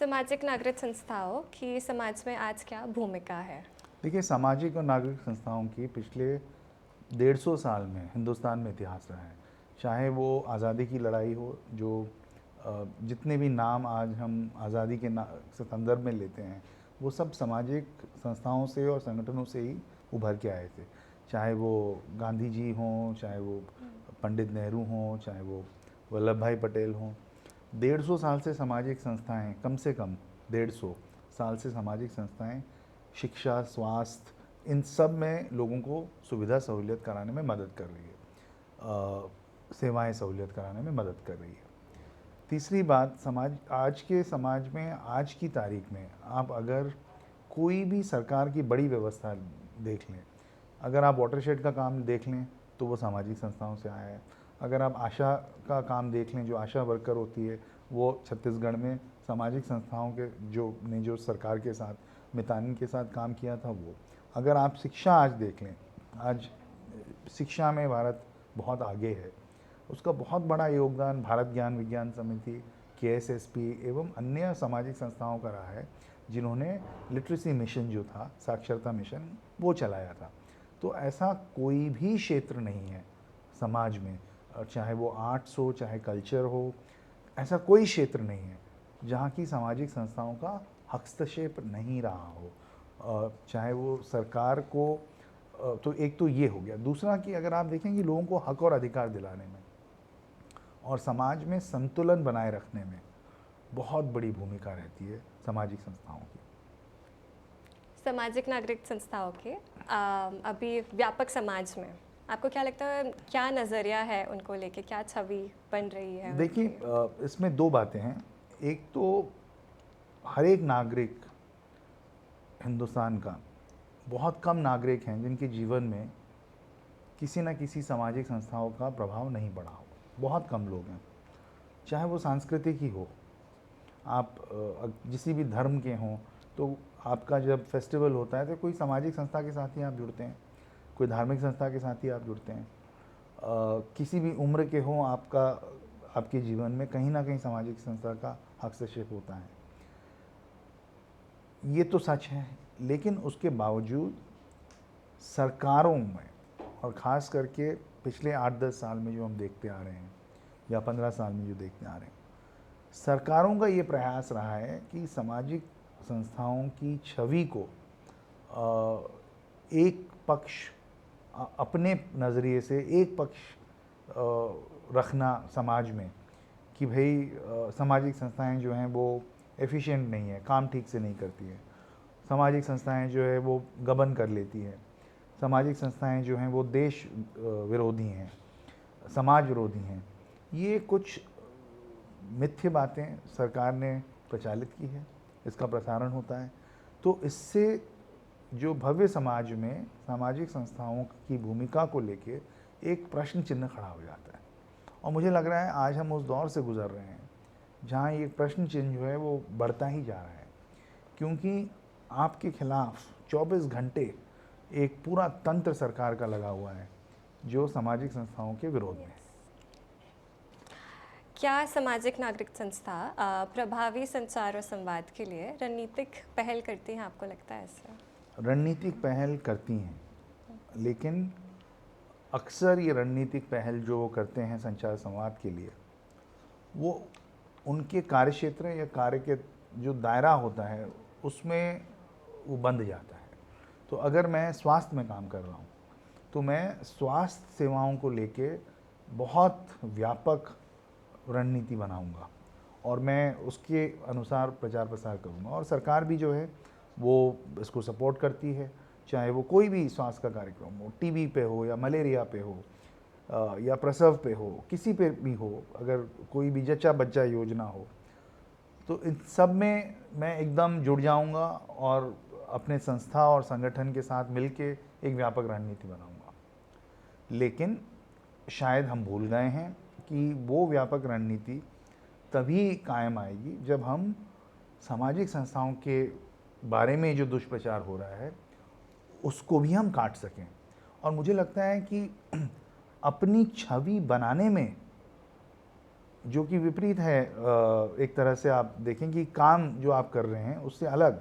सामाजिक नागरिक संस्थाओं की समाज में आज क्या भूमिका है? देखिए, सामाजिक और नागरिक संस्थाओं की पिछले 150 साल में हिंदुस्तान में इतिहास रहा है। चाहे वो आज़ादी की लड़ाई हो, जो जितने भी नाम आज हम आज़ादी के संदर्भ में लेते हैं, वो सब सामाजिक संस्थाओं से और संगठनों से ही उभर के आए थे। चाहे वो गांधी जी हों, चाहे वो पंडित नेहरू हों, चाहे वो वल्लभ भाई पटेल हों। 150 साल से सामाजिक संस्थाएं, कम से कम 150 साल से सामाजिक संस्थाएं शिक्षा, स्वास्थ्य, इन सब में लोगों को सुविधा सहूलियत कराने में मदद कर रही है, सेवाएं सहूलियत कराने में मदद कर रही है। तीसरी बात, आज के समाज में, आज की तारीख में आप अगर कोई भी सरकार की बड़ी व्यवस्था देख लें, अगर आप वाटरशेड का काम देख लें तो वो सामाजिक संस्थाओं से आया है। अगर आप आशा का काम देख लें, जो आशा वर्कर होती है, वो छत्तीसगढ़ में सामाजिक संस्थाओं के जो सरकार के साथ, मितानिन के साथ काम किया था वो। अगर आप शिक्षा आज देख लें, आज शिक्षा में भारत बहुत आगे है। उसका बहुत बड़ा योगदान भारत ज्ञान विज्ञान समिति, KSSP एवं अन्य सामाजिक संस्थाओं का रहा है, जिन्होंने लिटरेसी मिशन जो था, साक्षरता मिशन, वो चलाया था। तो ऐसा कोई भी क्षेत्र नहीं है समाज में, चाहे वो आर्ट्स हो, चाहे कल्चर हो, ऐसा कोई क्षेत्र नहीं है जहाँ की सामाजिक संस्थाओं का हस्तक्षेप नहीं रहा हो। चाहे वो सरकार को, तो एक तो ये हो गया। दूसरा कि अगर आप देखें कि लोगों को हक और अधिकार दिलाने में और समाज में संतुलन बनाए रखने में बहुत बड़ी भूमिका रहती है सामाजिक संस्थाओं की। सामाजिक नागरिक संस्थाओं के अभी व्यापक समाज में आपको क्या लगता है, क्या नज़रिया है उनको लेके, क्या छवि बन रही है देखिए, उनकी? इसमें दो बातें हैं। एक तो हर एक नागरिक हिंदुस्तान का, बहुत कम नागरिक हैं जिनके जीवन में किसी न किसी सामाजिक संस्थाओं का प्रभाव नहीं पड़ा हो। बहुत कम लोग हैं। चाहे वो सांस्कृतिक ही हो, आप किसी भी धर्म के हों, तो आपका जब फेस्टिवल होता है तो कोई सामाजिक संस्था के साथ ही आप जुड़ते हैं, कोई धार्मिक संस्था के साथ ही आप जुड़ते हैं। किसी भी उम्र के हों, आपके जीवन में कहीं ना कहीं सामाजिक संस्था का हस्तक्षेप होता है। ये तो सच है, लेकिन उसके बावजूद सरकारों में, और ख़ास करके पिछले 8-10 साल में जो हम देखते आ रहे हैं, या 15 साल में जो देखते आ रहे हैं, सरकारों का ये प्रयास रहा है कि सामाजिक संस्थाओं की छवि को एक पक्ष, अपने नज़रिए से एक पक्ष रखना समाज में, कि भाई सामाजिक संस्थाएं जो हैं वो एफिशिएंट नहीं है, काम ठीक से नहीं करती है, सामाजिक संस्थाएं जो है वो गबन कर लेती है, सामाजिक संस्थाएं जो हैं वो देश विरोधी हैं, समाज विरोधी हैं। ये कुछ मिथ्य बातें सरकार ने प्रचालित की है, इसका प्रसारण होता है। तो इससे जो भव्य समाज में सामाजिक संस्थाओं की भूमिका को लेके एक प्रश्न चिन्ह खड़ा हो जाता है। और मुझे लग रहा है आज हम उस दौर से गुजर रहे हैं जहाँ ये प्रश्न चिन्ह जो है वो बढ़ता ही जा रहा है, क्योंकि आपके खिलाफ 24 घंटे एक पूरा तंत्र सरकार का लगा हुआ है जो सामाजिक संस्थाओं के विरोध में है। क्या सामाजिक नागरिक संस्था प्रभावी संचार और संवाद के लिए रणनीतिक पहल करती हैं, आपको लगता है ऐसा? रणनीतिक पहल करती हैं, लेकिन अक्सर ये रणनीतिक पहल जो वो करते हैं संचार संवाद के लिए, वो उनके कार्यक्षेत्र या कार्य के जो दायरा होता है उसमें वो बंद जाता है। तो अगर मैं स्वास्थ्य में काम कर रहा हूँ तो मैं स्वास्थ्य सेवाओं को लेके बहुत व्यापक रणनीति बनाऊंगा और मैं उसके अनुसार प्रचार प्रसार करूंगा, और सरकार भी जो है वो इसको सपोर्ट करती है। चाहे वो कोई भी स्वास्थ्य का कार्यक्रम हो, टीबी पे हो या मलेरिया पे हो, या प्रसव पे हो, किसी पे भी हो, अगर कोई भी जच्चा बच्चा योजना हो, तो इन सब में मैं एकदम जुड़ जाऊंगा और अपने संस्था और संगठन के साथ मिलके एक व्यापक रणनीति बनाऊंगा। लेकिन शायद हम भूल गए हैं कि वो व्यापक रणनीति तभी कायम आएगी जब हम सामाजिक संस्थाओं के बारे में जो दुष्प्रचार हो रहा है उसको भी हम काट सकें। और मुझे लगता है कि अपनी छवि बनाने में जो कि विपरीत है। एक तरह से आप देखें कि काम जो आप कर रहे हैं उससे अलग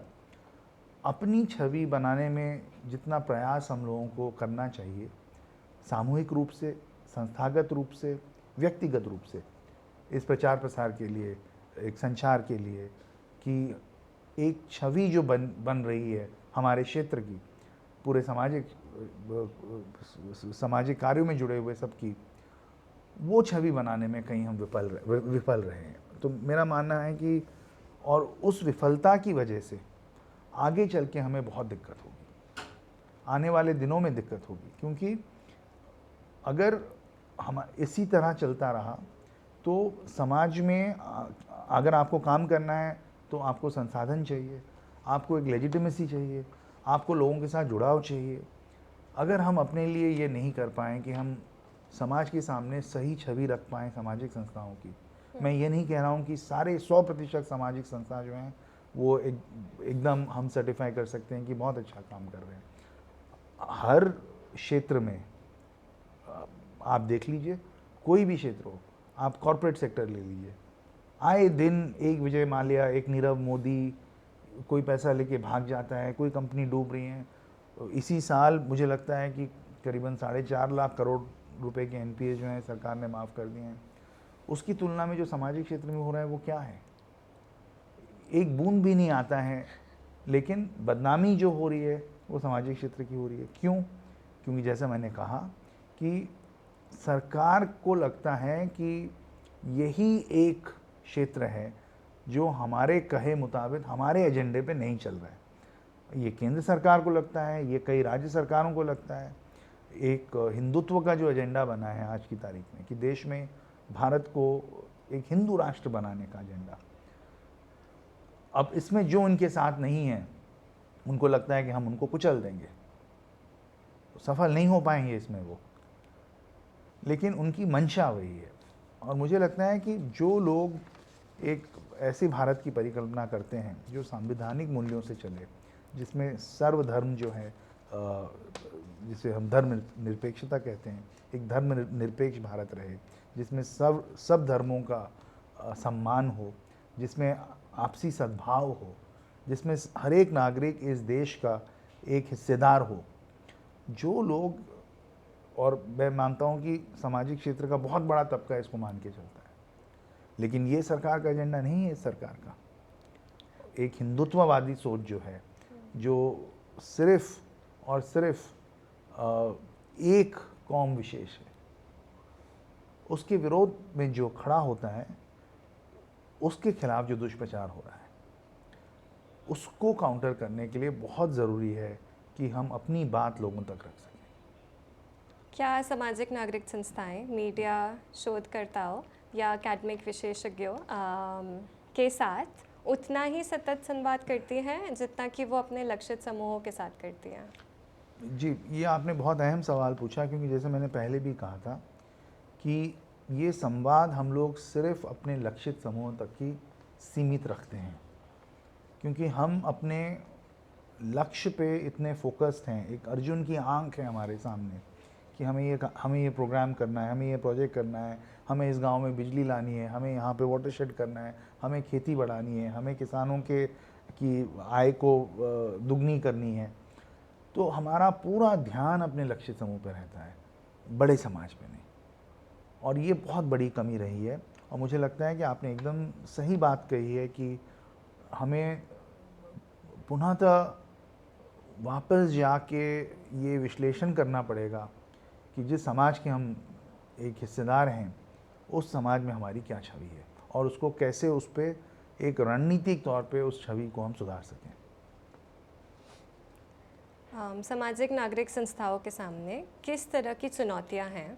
अपनी छवि बनाने में जितना प्रयास हम लोगों को करना चाहिए, सामूहिक रूप से, संस्थागत रूप से, व्यक्तिगत रूप से, इस प्रचार प्रसार के लिए, एक संचार के लिए, कि एक छवि जो बन रही है हमारे क्षेत्र की, पूरे सामाजिक कार्यों में जुड़े हुए सबकी, वो छवि बनाने में कहीं हम विफल रहे हैं। तो मेरा मानना है कि और उस विफलता की वजह से आगे चल के हमें बहुत दिक्कत होगी, आने वाले दिनों में दिक्कत होगी, क्योंकि अगर हम इसी तरह चलता रहा तो समाज में अगर आपको काम करना है तो आपको संसाधन चाहिए, आपको एक लेजिटिमेसी चाहिए, आपको लोगों के साथ जुड़ाव चाहिए। अगर हम अपने लिए ये नहीं कर पाएँ कि हम समाज के सामने सही छवि रख पाएँ सामाजिक संस्थाओं की, मैं ये नहीं कह रहा हूँ कि सारे 100% सामाजिक संस्था जो हैं वो एकदम हम सर्टिफाई कर सकते हैं कि बहुत अच्छा काम कर रहे हैं। हर क्षेत्र में आप देख लीजिए, कोई भी क्षेत्र हो, आप कॉरपोरेट सेक्टर ले लीजिए, आए दिन एक विजय माल्या, एक नीरव मोदी, कोई पैसा लेके भाग जाता है, कोई कंपनी डूब रही है। तो इसी साल मुझे लगता है कि करीबन 4.5 लाख करोड़ रुपए के एनपीए जो हैं सरकार ने माफ़ कर दिए हैं। उसकी तुलना में जो सामाजिक क्षेत्र में हो रहा है वो क्या है? एक बूंद भी नहीं आता है, लेकिन बदनामी जो हो रही है वो सामाजिक क्षेत्र की हो रही है। क्यों? क्योंकि जैसा मैंने कहा कि सरकार को लगता है कि यही एक क्षेत्र है जो हमारे कहे मुताबिक हमारे एजेंडे पे नहीं चल रहा है। ये केंद्र सरकार को लगता है, ये कई राज्य सरकारों को लगता है। एक हिंदुत्व का जो एजेंडा बना है आज की तारीख में कि देश में भारत को एक हिंदू राष्ट्र बनाने का एजेंडा, अब इसमें जो उनके साथ नहीं है उनको लगता है कि हम उनको कुचल देंगे, सफल नहीं हो पाएंगे इसमें वो, लेकिन उनकी मंशा वही है। और मुझे लगता है कि जो लोग एक ऐसे भारत की परिकल्पना करते हैं जो संवैधानिक मूल्यों से चले, जिसमें सर्वधर्म जो है, जिसे हम धर्म निरपेक्षता कहते हैं, एक धर्म निरपेक्ष भारत रहे, जिसमें सब धर्मों का सम्मान हो, जिसमें आपसी सद्भाव हो, जिसमें हर एक नागरिक इस देश का एक हिस्सेदार हो। जो लोग, और मैं मानता हूँ कि सामाजिक क्षेत्र का बहुत बड़ा तबका इसको मान के चलता है, लेकिन ये सरकार का एजेंडा नहीं है। इस सरकार का एक हिंदुत्ववादी सोच जो है, जो सिर्फ और सिर्फ एक कौम विशेष है, उसके विरोध में जो खड़ा होता है, उसके खिलाफ जो दुष्प्रचार हो रहा है, उसको काउंटर करने के लिए बहुत ज़रूरी है कि हम अपनी बात लोगों तक रख सकें। क्या सामाजिक नागरिक संस्थाएं मीडिया शोधकर्ताओं या एकेडमिक विशेषज्ञों के साथ उतना ही सतत संवाद करती हैं जितना कि वो अपने लक्षित समूहों के साथ करती हैं? जी, ये आपने बहुत अहम सवाल पूछा, क्योंकि जैसे मैंने पहले भी कहा था कि ये संवाद हम लोग सिर्फ अपने लक्षित समूहों तक ही सीमित रखते हैं, क्योंकि हम अपने लक्ष्य पे इतने फोकस्ड हैं। एक अर्जुन की आंख है हमारे सामने कि हमें ये प्रोग्राम करना है, हमें ये प्रोजेक्ट करना है, हमें इस गांव में बिजली लानी है, हमें यहाँ पे वाटरशेड करना है, हमें खेती बढ़ानी है, हमें किसानों की आय को दुगनी करनी है। तो हमारा पूरा ध्यान अपने लक्ष्य समूह पर रहता है, बड़े समाज पे नहीं। और ये बहुत बड़ी कमी रही है। और मुझे लगता है कि आपने एकदम सही बात कही है कि हमें पुनः वापस जाके ये विश्लेषण करना पड़ेगा कि जिस समाज के हम एक हिस्सेदार हैं, उस समाज में हमारी क्या छवि है और उसको कैसे उस पर एक रणनीतिक तौर पे उस छवि को हम सुधार सकें। सामाजिक नागरिक संस्थाओं के सामने किस तरह की चुनौतियां हैं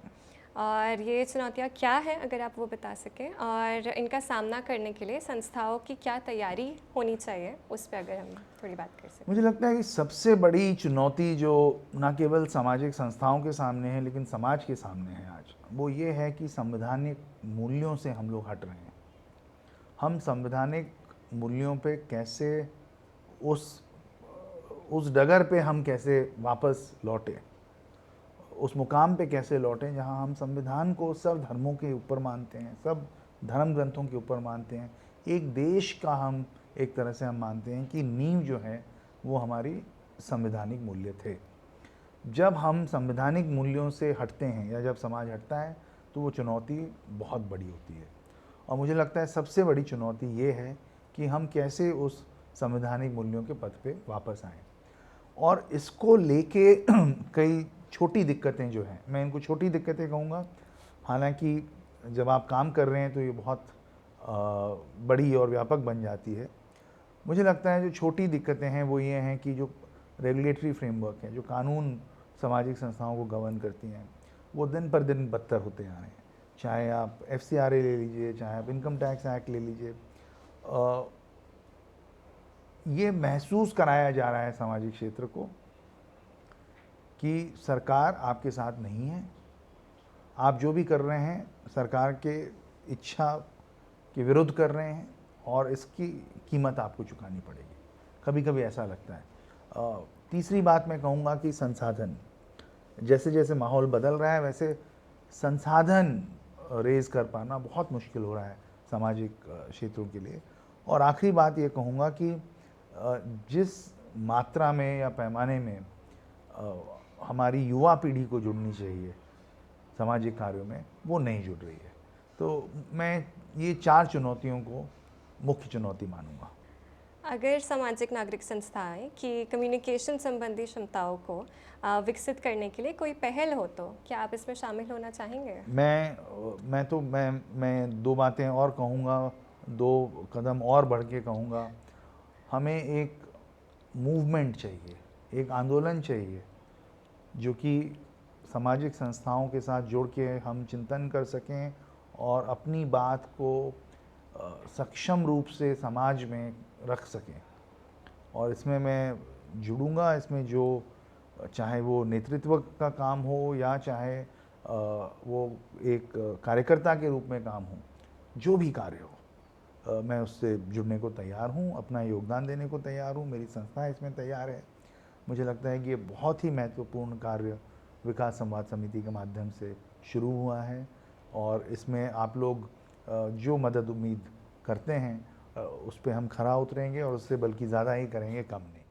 और ये चुनौतियां क्या हैं, अगर आप वो बता सकें, और इनका सामना करने के लिए संस्थाओं की क्या तैयारी होनी चाहिए, उस पर अगर हम थोड़ी बात कर सकें। मुझे लगता है कि सबसे बड़ी चुनौती जो न केवल सामाजिक संस्थाओं के सामने है लेकिन समाज के सामने है आज, वो ये है कि संवैधानिक मूल्यों से हम लोग हट रहे हैं। हम संवैधानिक मूल्यों पे कैसे उस डगर पे हम कैसे वापस लौटें, उस मुकाम पे कैसे लौटें जहां हम संविधान को सब धर्मों के ऊपर मानते हैं, सब धर्म ग्रंथों के ऊपर मानते हैं, एक देश का हम एक तरह से हम मानते हैं कि नींव जो है वो हमारी संवैधानिक मूल्य थे। जब हम संवैधानिक मूल्यों से हटते हैं या जब समाज हटता है तो वो चुनौती बहुत बड़ी होती है। और मुझे लगता है सबसे बड़ी चुनौती ये है कि हम कैसे उस संवैधानिक मूल्यों के पथ पे वापस आएँ। और इसको लेके कई छोटी दिक्कतें जो हैं, मैं इनको छोटी दिक्कतें कहूँगा, हालांकि जब आप काम कर रहे हैं तो ये बहुत बड़ी और व्यापक बन जाती है। मुझे लगता है जो छोटी दिक्कतें हैं वो ये हैं कि जो रेगुलेटरी फ्रेमवर्क है, जो कानून सामाजिक संस्थाओं को गवर्न करती हैं, वो दिन पर दिन बदतर होते जा रहे हैं। चाहे आप FCRA ले लीजिए, चाहे आप इनकम टैक्स एक्ट ले लीजिए, ये महसूस कराया जा रहा है सामाजिक क्षेत्र को कि सरकार आपके साथ नहीं है। आप जो भी कर रहे हैं सरकार के इच्छा के विरुद्ध कर रहे हैं और इसकी कीमत आपको चुकानी पड़ेगी। कभी कभी ऐसा लगता है। तीसरी बात मैं कहूँगा कि संसाधन, जैसे जैसे माहौल बदल रहा है वैसे संसाधन रेज कर पाना बहुत मुश्किल हो रहा है सामाजिक क्षेत्रों के लिए। और आखिरी बात ये कहूँगा कि जिस मात्रा में या पैमाने में हमारी युवा पीढ़ी को जुड़नी चाहिए सामाजिक कार्यों में, वो नहीं जुड़ रही है। तो मैं ये 4 चुनौतियों को मुख्य चुनौती मानूंगा। अगर सामाजिक नागरिक संस्थाएं कि कम्युनिकेशन संबंधी क्षमताओं को विकसित करने के लिए कोई पहल हो तो क्या आप इसमें शामिल होना चाहेंगे? मैं 2 बातें और कहूँगा, 2 कदम और बढ़ के कहूँगा। हमें एक मूवमेंट चाहिए, एक आंदोलन चाहिए जो कि सामाजिक संस्थाओं के साथ जुड़ के हम चिंतन कर सकें और अपनी बात को सक्षम रूप से समाज में रख सकें। और इसमें मैं जुड़ूंगा, इसमें जो चाहे वो नेतृत्व का काम हो या चाहे वो एक कार्यकर्ता के रूप में काम हो, जो भी कार्य हो, मैं उससे जुड़ने को तैयार हूँ, अपना योगदान देने को तैयार हूँ। मेरी संस्था इसमें तैयार है। मुझे लगता है कि ये बहुत ही महत्वपूर्ण कार्य विकास संवाद समिति के माध्यम से शुरू हुआ है और इसमें आप लोग जो मदद उम्मीद करते हैं उस पर हम खरा उतरेंगे और उससे बल्कि ज़्यादा ही करेंगे, कम नहीं।